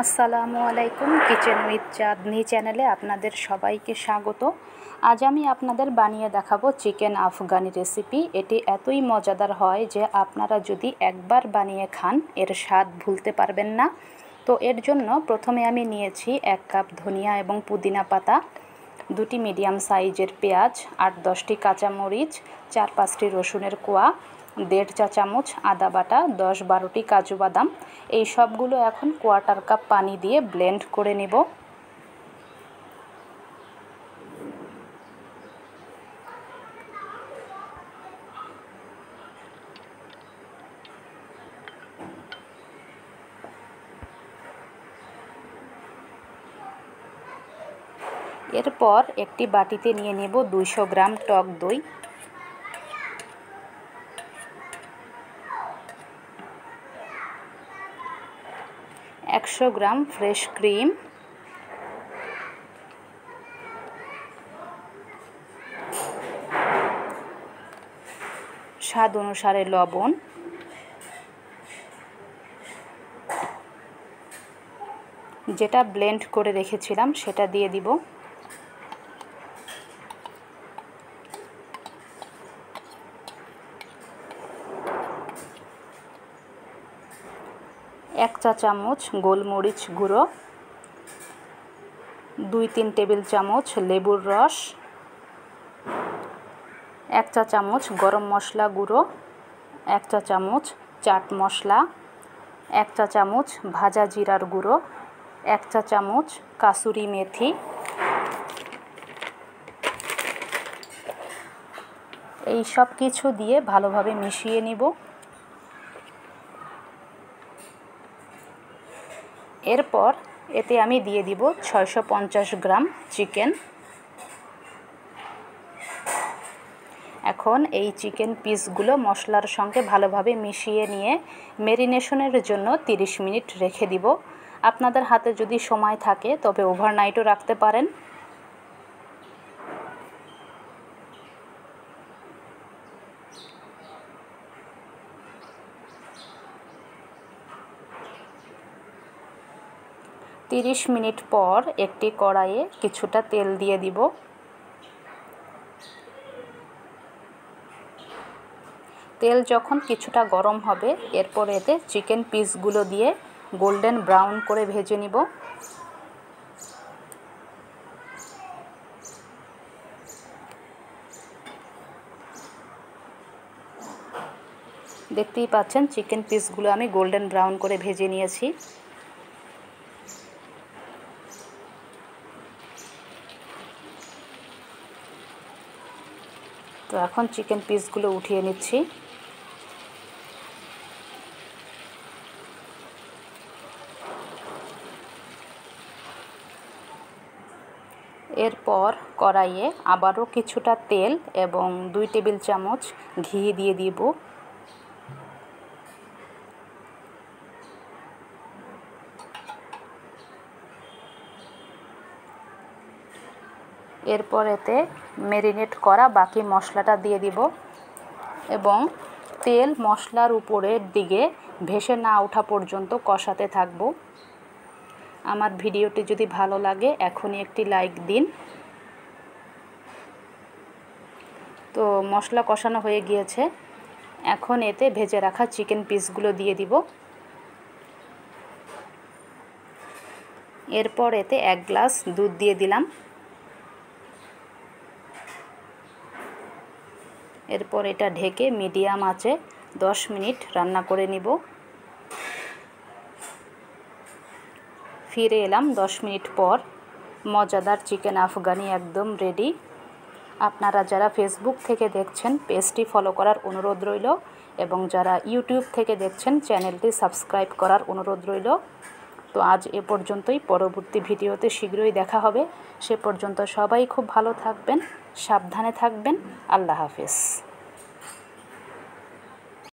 আসসালামু আলাইকুম। Kitchen with চাঁদনি চ্যানেলে আপনাদের সবাইকে স্বাগত। আজ আমি আপনাদের বানিয়ে দেখাবো চিকেন আফগানি রেসিপি। এটি এতই মজাদার হয় যে আপনারা যদি একবার বানিয়ে খান এর স্বাদ ভুলতে পারবেন না। তো এর জন্য প্রথমে আমি নিয়েছি 1 কাপ ধনিয়া এবং পুদিনা পাতা, 2টি মিডিয়াম সাইজের পেঁয়াজ, 8-10টি কাঁচামরিচ, 4-5টি রসুনের কোয়া, 1.5 চা চামচ আদা বাটা, 10-12টি কাজু বাদাম। এই সবগুলো এখন 1/4 কাপ পানি দিয়ে ব্লেন্ড করে নেব। এরপর একটি বাটিতে নিয়ে নেব 200 গ্রাম টক দই, 100 গ্রাম ফ্রেশ ক্রিম, স্বাদ অনুসারে লবণ, যেটা ব্লেন্ড করে রেখেছিলাম সেটা দিয়ে দিব। এক চা চামচ গোলমরিচ গুঁড়ো, 2-3 টেবিল চামচ লেবুর রস, 1 চা চামচ গরম মশলা গুঁড়ো, 1 চা চামচ চাট মশলা, 1 চা চামচ ভাজা জিরার গুঁড়ো, 1 চা চামচ কাসুরি মেথি। এই সব কিছু দিয়ে ভালোভাবে মিশিয়ে নিব। এরপর এতে আমি দিয়ে দিব 650 গ্রাম চিকেন। এখন এই চিকেন পিসগুলো মশলার সঙ্গে ভালোভাবে মিশিয়ে নিয়ে ম্যারিনেশনের জন্য 30 মিনিট রেখে দিব। আপনাদের হাতে যদি সময় থাকে তবে ওভারনাইটও রাখতে পারেন। তিরিশ মিনিট পর একটি কড়াইয়ে কিছুটা তেল দিয়ে দিব। তেল যখন কিছুটা গরম হবে এরপর এতে চিকেন পিসগুলো দিয়ে গোল্ডেন ব্রাউন করে ভেজে নিব। দেখতেই পাচ্ছেন চিকেন পিসগুলো আমি গোল্ডেন ব্রাউন করে ভেজে নিয়েছি। তো এখন চিকেন পিসগুলো উঠিয়ে নিচ্ছি। এরপর কড়াইয়ে আবারও কিছুটা তেল এবং 2 টেবিল চামচ ঘি দিয়ে দিব। এরপর এতে ম্যারিনেট করা বাকি মশলাটা দিয়ে দিব এবং তেল মশলার উপরের দিকে ভেসে না ওঠা পর্যন্ত কষাতে থাকব। আমার ভিডিওটি যদি ভালো লাগে এখনই একটি লাইক দিন। তো মশলা কষানো হয়ে গিয়েছে, এখন এতে ভেজে রাখা চিকেন পিসগুলো দিয়ে দিব। এরপর এতে 1 গ্লাস দুধ দিয়ে দিলাম। এরপর এটা ঢেকে মিডিয়াম আঁচে 10 মিনিট রান্না করে নিব। ফিরে এলাম 10 মিনিট পর। মজাদার চিকেন আফগানি একদম রেডি। আপনারা যারা ফেসবুক থেকে দেখছেন পেজটি ফলো করার অনুরোধ রইল এবং যারা ইউটিউব থেকে দেখছেন চ্যানেলটি সাবস্ক্রাইব করার অনুরোধ রইল। তো আজ এ পর্যন্তই। পরবর্তী ভিডিওতে শীঘ্রই দেখা হবে। সে পর্যন্ত সবাই খুব ভালো থাকবেন, সাবধানে থাকবেন। আল্লাহ হাফেজ।